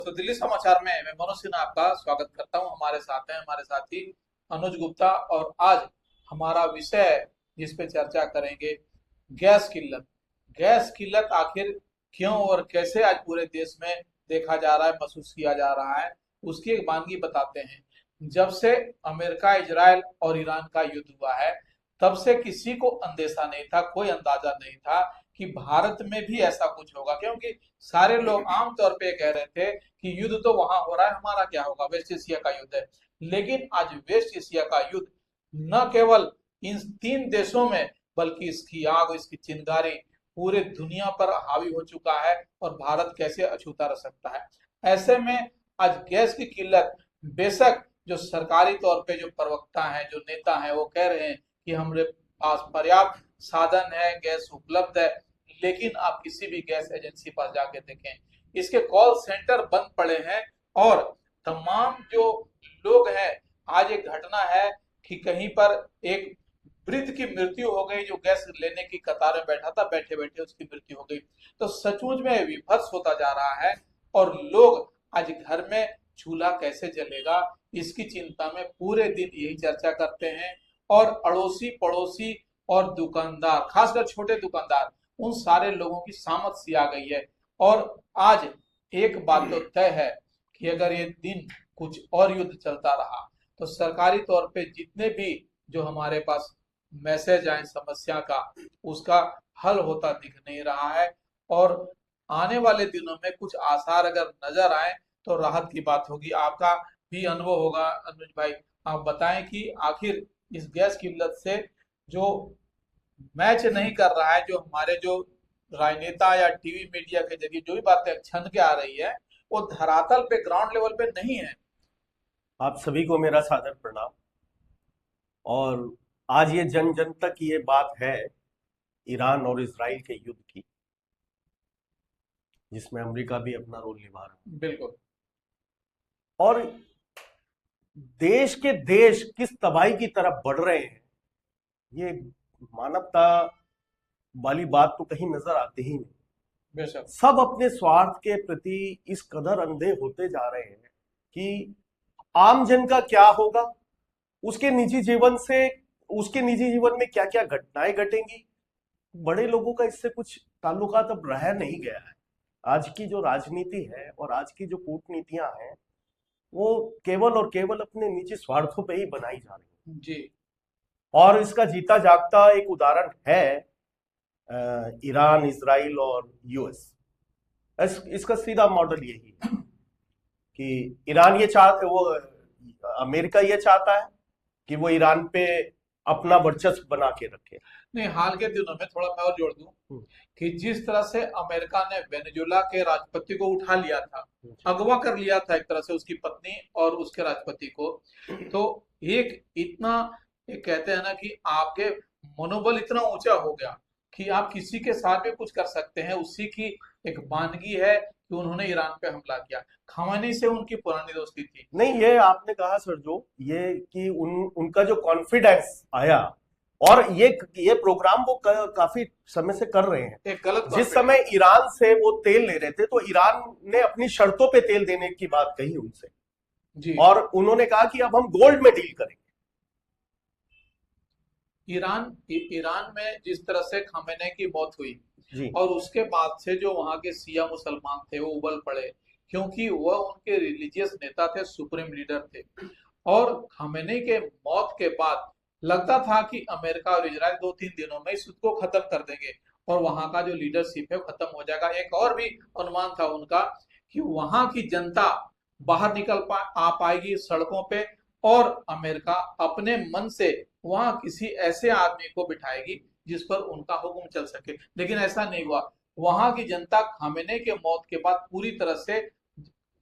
तो दिल्ली समाचार में मैं मनोज सिन्हा आपका स्वागत करता हूं। हमारे साथ हैं हमारे साथी अनुज गुप्ता। और आज हमारा विषय है जिस पे चर्चा करेंगे, गैस किल्लत। गैस किल्लत आखिर क्यों और कैसे आज पूरे देश में देखा जा रहा है, महसूस किया जा रहा है, उसकी एक वानगी बताते हैं। जब से अमेरिका, इजराइल और ईरान का युद्ध हुआ है, तब से किसी को अंदेशा नहीं था, कोई अंदाजा नहीं था कि भारत में भी ऐसा कुछ होगा। क्योंकि सारे लोग आमतौर पे कह रहे थे कि युद्ध तो वहां हो रहा है, हमारा क्या होगा, वेस्ट एशिया का युद्ध है। लेकिन आज वेस्ट एशिया का युद्ध न केवल इन तीन देशों में, बल्कि इसकी आग, इसकी चिंगारी पूरे दुनिया पर हावी हो चुका है। और भारत कैसे अछूता रह सकता है। ऐसे में आज गैस की किल्लत, बेशक जो सरकारी तौर पे जो प्रवक्ता हैं, जो नेता हैं, वो कह रहे हैं कि हमारे पास पर्याप्त साधन है, गैस उपलब्ध है। लेकिन आप किसी भी गैस एजेंसी पर जाके देखें, इसके कॉल सेंटर बंद पड़े हैं। और तमाम जो लोग हैं, आज एक घटना है कि कहीं पर एक वृद्ध की मृत्यु हो गई, जो गैस लेने की कतार में बैठा था, बैठे बैठे उसकी मृत्यु हो गई। तो सचमुच में विभत्स होता जा रहा है। और लोग आज घर में चूल्हा कैसे जलेगा, इसकी चिंता में पूरे दिन यही चर्चा करते हैं। और अड़ोसी पड़ोसी और दुकानदार, खासकर छोटे दुकानदार, उन सारे लोगों की सामत सी आ गई है। और आज एक बात तो तय है कि अगर ये दिन कुछ और युद्ध चलता रहा, तो सरकारी तौर पे जितने भी जो हमारे पास मैसेज आए समस्या का, उसका हल होता दिख नहीं रहा है। और आने वाले दिनों में कुछ आसार अगर नजर आए तो राहत की बात होगी। आपका भी अनुभव होगा अनुज भाई, आप बताएं कि आखिर इस गैस किल्लत से जो मैच नहीं कर रहा है, जो हमारे जो राजनेता या टीवी मीडिया के जरिए जो भी बातें छन के आ रही है, वो धरातल पे, ग्राउंड लेवल पे नहीं है। आप सभी को मेरा सादर प्रणाम। और आज ये जन जन तक ये बात है ईरान और इजराइल के युद्ध की, जिसमें अमेरिका भी अपना रोल निभा रहा है। बिल्कुल। और देश के देश किस तबाही की तरफ बढ़ रहे हैं, ये मानवता वाली बात तो कहीं नजर आती ही नहीं। बेशक। सब अपने स्वार्थ के प्रति इस कदर अंधे होते जा रहे हैं कि आम जन का क्या होगा, उसके निजी जीवन से, उसके निजी जीवन में क्या क्या घटनाएं घटेंगी, बड़े लोगों का इससे कुछ ताल्लुकात अब रह नहीं गया है। आज की जो राजनीति है और आज की जो कूटनीतियां हैं, वो केवल और केवल अपने निजी स्वार्थों पे ही बनाई जा रही हैं। जी। और इसका जीता जागता एक उदाहरण है ईरान, इजराइल और यूएस। इसका सीधा मॉडल यही है कि ईरान ये चाहते, वो अमेरिका ये चाहता है कि वो ईरान पे अपना वर्चस्व बना के रखे। नहीं, हाल के दिनों में थोड़ा मैं और जोड़ दूं कि जिस तरह से अमेरिका ने वेनेजुएला के राष्ट्रपति को उठा लिया था, अगवा कर लिया था एक तरह से उसकी पत्नी और उसके राष्ट्रपति को, तो एक इतना, एक कहते हैं ना कि आपके मनोबल इतना ऊंचा हो गया कि आप किसी के साथ भी कुछ कर सकते हैं। उसी की एक वानगी है कि उन्होंने ईरान पे हमला किया। खमेनी से उनकी पुरानी दोस्ती थी। नहीं, ये आपने कहा सर, जो ये कि उनका जो कॉन्फिडेंस आया, और ये प्रोग्राम वो काफी समय से कर रहे हैं। एक गलत जिस कॉन्फिडेंस। समय ईरान से वो तेल ले रहे थे, तो ईरान ने अपनी शर्तों पे तेल देने की बात कही उनसे, जी। और उन्होंने कहा कि अब हम गोल्ड में डील करेंगे। ईरान में जिस तरह से खमेनी की मौत हुई, जी। और उसके बाद से जो वहां के शिया मुसलमान थे वो उबल पड़े, क्योंकि वह उनके रिलीजियस नेता थे, सुप्रीम लीडर थे। और खमेनी के मौत के बाद लगता था कि अमेरिका और इजराइल 2-3 दिनों में इस युद्ध को खत्म कर देंगे और वहां का जो लीडरशिप है वो खत्म हो जाएगा। एक और भी अनुमान था उनका कि वहां की जनता बाहर आ पाएगी सड़कों पे, और अमेरिका अपने मन से वहां किसी ऐसे आदमी को बिठाएगी जिस पर उनका हुक्म चल सके। लेकिन ऐसा नहीं हुआ। वहां की जनता खमेनी के मौत के बाद पूरी तरह से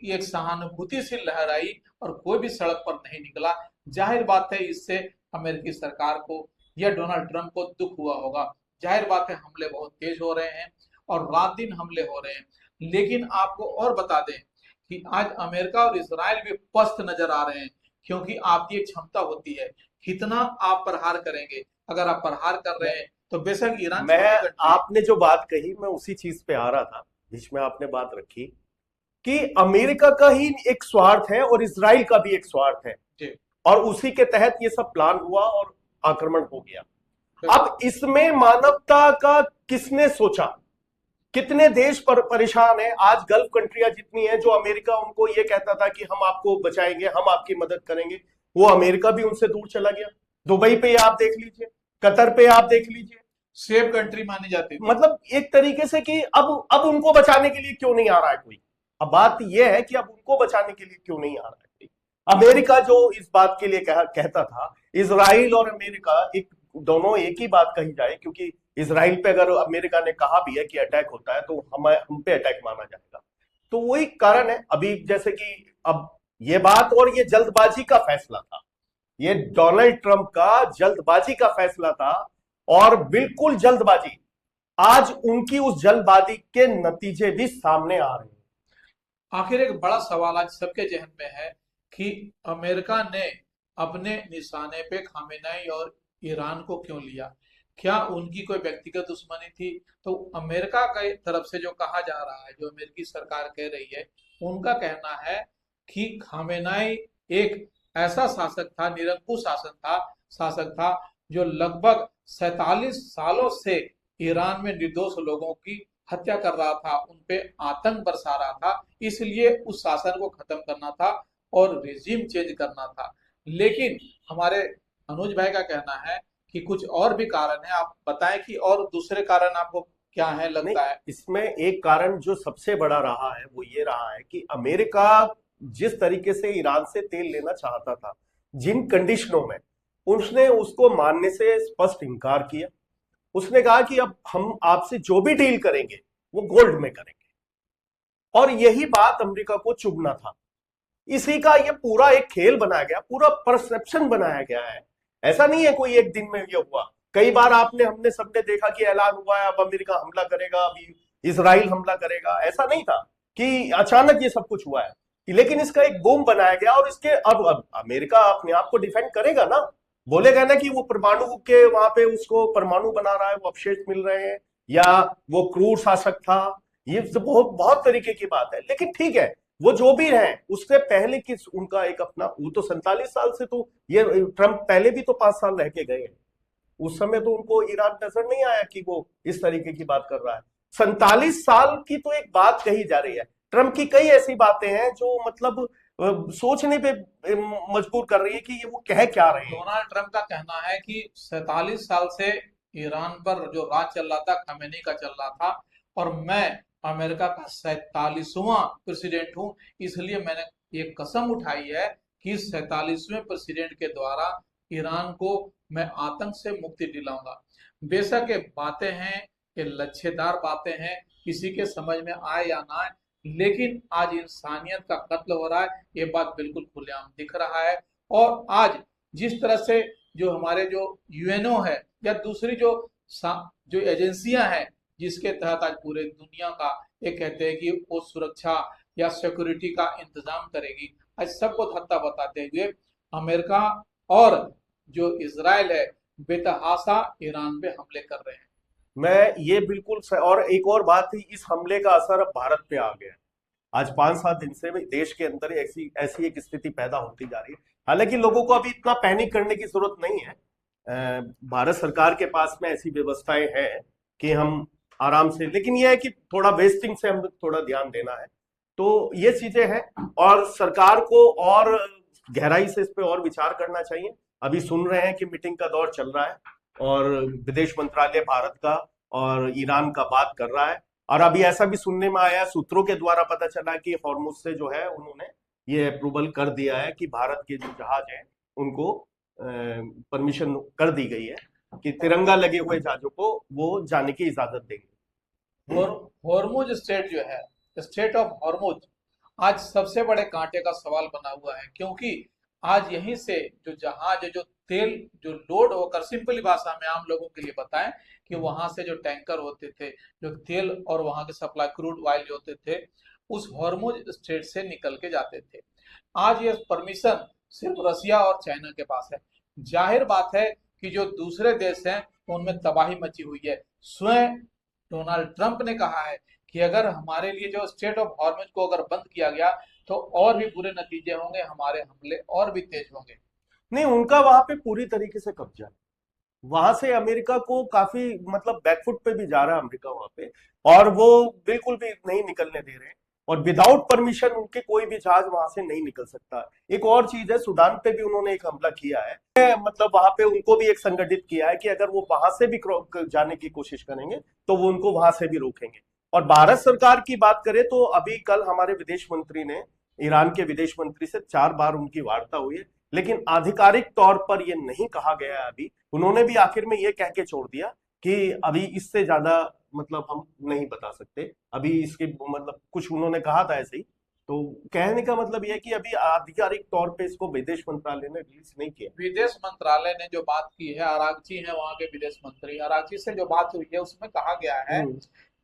एक सहानुभूति से लहराई और कोई भी सड़क पर नहीं निकला। जाहिर बात है इससे अमेरिकी सरकार को या डोनाल्ड ट्रंप को दुख हुआ होगा। जाहिर बात है हमले बहुत तेज हो रहे हैं और रात दिन हमले हो रहे हैं। लेकिन आपको और बता दें कि आज अमेरिका और इसराइल भी पस्त नजर आ रहे हैं, क्योंकि आपकी एक क्षमता होती है कितना आप प्रहार करेंगे। अगर आप प्रहार कर रहे हैं तो बेशक ईरान मैं छोटी कंट्री है। आपने जो बात कही, मैं उसी चीज पे आ रहा था, बीच में आपने बात रखी कि अमेरिका का ही एक स्वार्थ है और इजराइल का भी एक स्वार्थ है, जी और उसी के तहत ये सब प्लान हुआ और आक्रमण हो गया। बिल्कुल। अब इसमें मानवता का किसने सोचा? कितने देश पर परेशान है आज? गल्फ कंट्रियां जितनी हैं, जो अमेरिका उनको ये कहता था कि हम आपको बचाएंगे, हम आपकी मदद करेंगे, वो अमेरिका भी उनसे दूर चला गया। दुबई पे आप देख लीजिए, कतर पे आप देख लीजिए, सेफ कंट्री मानी जाती थी। मतलब एक तरीके से कि अब उनको बचाने के लिए क्यों नहीं आ रहा है कोई? अब बात यह है कि अब उनको बचाने के लिए क्यों नहीं आ रहा है कोई? अमेरिका जो इस बात के लिए कहता था, इजराइल और अमेरिका एक दोनों एक ही बात कही जाए, क्योंकि इजराइल पे अगर अमेरिका ने कहा भी है कि अटैक होता है तो हम पे अटैक माना जाएगा। तो वही कारण है अभी, जैसे कि अब ये बात, और ये जल्दबाजी का फैसला था, ये डोनाल्ड ट्रंप का जल्दबाजी का फैसला था, और बिल्कुल जल्दबाजी। आज उनकी उस जल्दबाजी के नतीजे भी सामने आ रहे हैं। आखिर एक बड़ा सवाल आज सबके जहन में है कि अमेरिका ने अपने निशाने पे खामेनेई और ईरान को क्यों लिया? क्या उनकी कोई व्यक्तिगत दुश्मनी थी? तो अमेरिका की तरफ से जो कहा जा रहा है, जो अमेरिकी सरकार कह रही है, उनका कहना है कि खामेनेई एक ऐसा शासक था, निरंकुश शासक था, जो लगभग 47 सालों से ईरान में निर्दोष लोगों की हत्या कर रहा था, उन पे आतंक बरसा रहा था। इसलिए उस शासन को खत्म करना था और रिजीम चेंज करना था। लेकिन हमारे अनुज भाई का कहना है कि कुछ और भी कारण है। आप बताएं कि और दूसरे कारण आपको क्या है नहीं, लगता है? इसमें एक कारण जो सबसे बड़ा रहा है वो ये रहा है कि अमेरिका जिस तरीके से ईरान से तेल लेना चाहता था, जिन कंडीशनों में, उसने उसको मानने से स्पष्ट इनकार किया। उसने कहा कि अब हम आपसे जो भी डील करेंगे वो गोल्ड में करेंगे, और यही बात अमेरिका को चुभना था। इसी का ये पूरा एक खेल बनाया गया, पूरा परसेप्शन बनाया गया है। ऐसा नहीं है कोई एक दिन में ये हुआ। कई बार हमने सबने देखा कि ऐलान हुआ है अब अमेरिका हमला करेगा, अभी इजराइल हमला करेगा। ऐसा नहीं था कि अचानक ये सब कुछ हुआ है, लेकिन इसका एक बूम बनाया गया, और इसके अब अमेरिका अपने आप को डिफेंड करेगा ना, बोलेगा ना कि वो परमाणु के वहां पे उसको परमाणु बना रहा है, वो अवशेष मिल रहे हैं, या वो क्रूर शासक था। ये तो बहुत बहुत तरीके की बात है, लेकिन ठीक है, वो जो भी है, उससे पहले कि उनका एक अपना, वो तो 47 साल से, तो ये ट्रंप पहले भी तो 5 साल रह के गए हैं। उस समय तो उनको ईरान नजर नहीं आया कि वो इस तरीके की बात कर रहा है। 47 साल की तो एक बात कही जा रही है। ट्रंप की कई ऐसी बातें हैं जो मतलब सोचने पे मजबूर कर रही है कि ये वो कह क्या रहे हैं। डोनाल्ड ट्रंप का कहना है कि 47 साल से ईरान पर जो राज चल रहा था, खमेनी का चल रहा था, और मैं अमेरिका का 47वां प्रेसिडेंट हूं, इसलिए मैंने ये कसम उठाई है कि 47वें प्रेसिडेंट के द्वारा ईरान को मैं आतंक से मुक्ति दिलाऊंगा। बेशक ये बातें हैं, ये लच्छेदार बातें हैं, किसी के समझ में आए या ना आए, लेकिन आज इंसानियत का कत्ल हो रहा है, ये बात बिल्कुल खुलेआम दिख रहा है। और आज जिस तरह से जो हमारे जो यूएनओ है या दूसरी जो एजेंसियां हैं, जिसके तहत आज पूरे दुनिया का ये कहते हैं कि वो सुरक्षा या सिक्योरिटी का इंतजाम करेगी, आज सबको धत्ता बताते हुए अमेरिका और जो इजराइल है बेतहाशा ईरान पे हमले कर रहे हैं। मैं ये बिल्कुल और एक और बात थी, इस हमले का असर अब भारत पे आ गया है। आज 5-7 दिन से देश के अंदर ऐसी ऐसी एक स्थिति पैदा होती जा रही है। हालांकि लोगों को अभी इतना पैनिक करने की जरूरत नहीं है। भारत सरकार के पास में ऐसी व्यवस्थाएं हैं कि हम आराम से, लेकिन यह है कि थोड़ा वेस्टिंग से हम थोड़ा ध्यान देना है। तो ये चीजें हैं, और सरकार को और गहराई से इस पे और विचार करना चाहिए। अभी सुन रहे हैं कि मीटिंग का दौर चल रहा है, और विदेश मंत्रालय भारत का और ईरान का बात कर रहा है। और अभी ऐसा भी सुनने में आया, सूत्रों के द्वारा पता चला कि हॉर्मुज से जो है उन्होंने ये अप्रूवल कर दिया है कि भारत के जो जहाज हैं उनको परमिशन कर दी गई है कि तिरंगा लगे हुए जहाजों को वो जाने की इजाजत देंगे। और हॉर्मुज स्ट्रेट जो है, स्ट्रेट ऑफ हॉर्मुज, आज सबसे बड़े कांटे का सवाल बना हुआ है, क्योंकि आज यहीं से जो जहाज जो तेल जो लोड होकर, सिंपली भाषा में आम लोगों के लिए बताएं कि वहां से जो टैंकर होते थे, जो तेल और वहां के सप्लाई क्रूड ऑयल जो होते थे, उस हॉर्मुज स्ट्रेट से निकल के जाते थे। आज ये परमिशन सिर्फ रसिया और चाइना के पास है। जाहिर बात है कि जो दूसरे देश हैं उनमें तबाही मची हुई है। स्वयं डोनाल्ड ट्रंप ने कहा है कि अगर हमारे लिए जो स्ट्रेट ऑफ हॉर्मुज को अगर बंद किया गया तो और भी बुरे नतीजे होंगे, हमारे हमले और भी तेज होंगे। नहीं, उनका वहां पे पूरी तरीके से कब्जा है। वहां से अमेरिका को काफी मतलब बैकफुट पे भी जा रहा है अमेरिका वहां पे, और वो बिल्कुल भी नहीं निकलने दे रहे हैं। और विदाउट परमिशन उनके कोई भी जहाज वहां से नहीं निकल सकता। एक और चीज है, सूडान पे भी उन्होंने एक हमला किया है, मतलब वहां पे उनको भी एक संगठित किया है कि अगर वो वहां से भी जाने की कोशिश करेंगे तो वो उनको वहां से भी रोकेंगे। और भारत सरकार की बात करें तो अभी कल हमारे विदेश मंत्री ने ईरान के विदेश मंत्री से 4 बार उनकी वार्ता हुई है, लेकिन आधिकारिक तौर पर यह नहीं कहा गया है अभी। उन्होंने भी आखिर में यह कह के छोड़ दिया कि अभी इससे ज्यादा मतलब हम नहीं बता सकते। अभी इसके मतलब कुछ उन्होंने कहा था ऐसे ही। तो कहने का मतलब यह है कि अभी आधिकारिक तौर पे इसको विदेश मंत्रालय ने रिलीज नहीं किया। विदेश मंत्रालय ने जो बात की है, आरागची है वहां के विदेश मंत्री, आरागची से जो बात हुई है उसमें कहा गया है हम्म।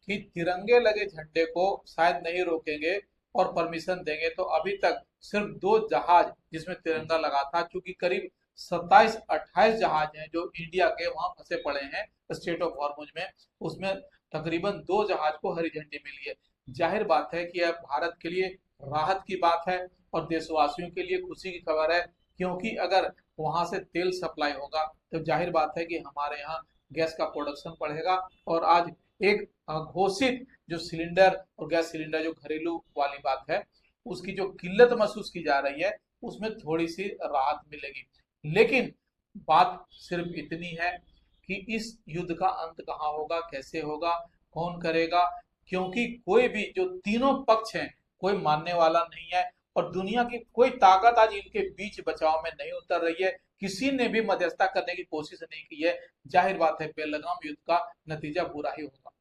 कि तिरंगे लगे झंडे को शायद नहीं रोकेंगे और परमिशन देंगे। तो अभी तक सिर्फ 2 जहाज जिसमें तिरंगा लगा था, क्योंकि करीब 27-28 जहाज हैं जो इंडिया के वहां फंसे पड़े हैं स्ट्रेट ऑफ हॉर्मुज में, उसमें तकरीबन 2 जहाज को हरी झंडी मिली है। जाहिर बात है कि अब भारत के लिए राहत की बात है और देशवासियों के लिए खुशी की खबर है, क्योंकि अगर वहां से तेल सप्लाई होगा तो जाहिर बात है कि हमारे यहाँ गैस का प्रोडक्शन बढ़ेगा। और आज एक घोषित जो सिलेंडर और गैस सिलेंडर जो घरेलू वाली बात है, उसकी जो किल्लत महसूस की जा रही है उसमें थोड़ी सी राहत मिलेगी। लेकिन बात सिर्फ इतनी है कि इस युद्ध का अंत कहाँ होगा, कैसे होगा, कौन करेगा, क्योंकि कोई भी जो तीनों पक्ष हैं कोई मानने वाला नहीं है और दुनिया की कोई ताकत आज इनके बीच बचाव में नहीं उतर रही है। किसी ने भी मध्यस्थता करने की कोशिश नहीं की है। जाहिर बात है पहलगाम युद्ध का नतीजा बुरा ही होगा।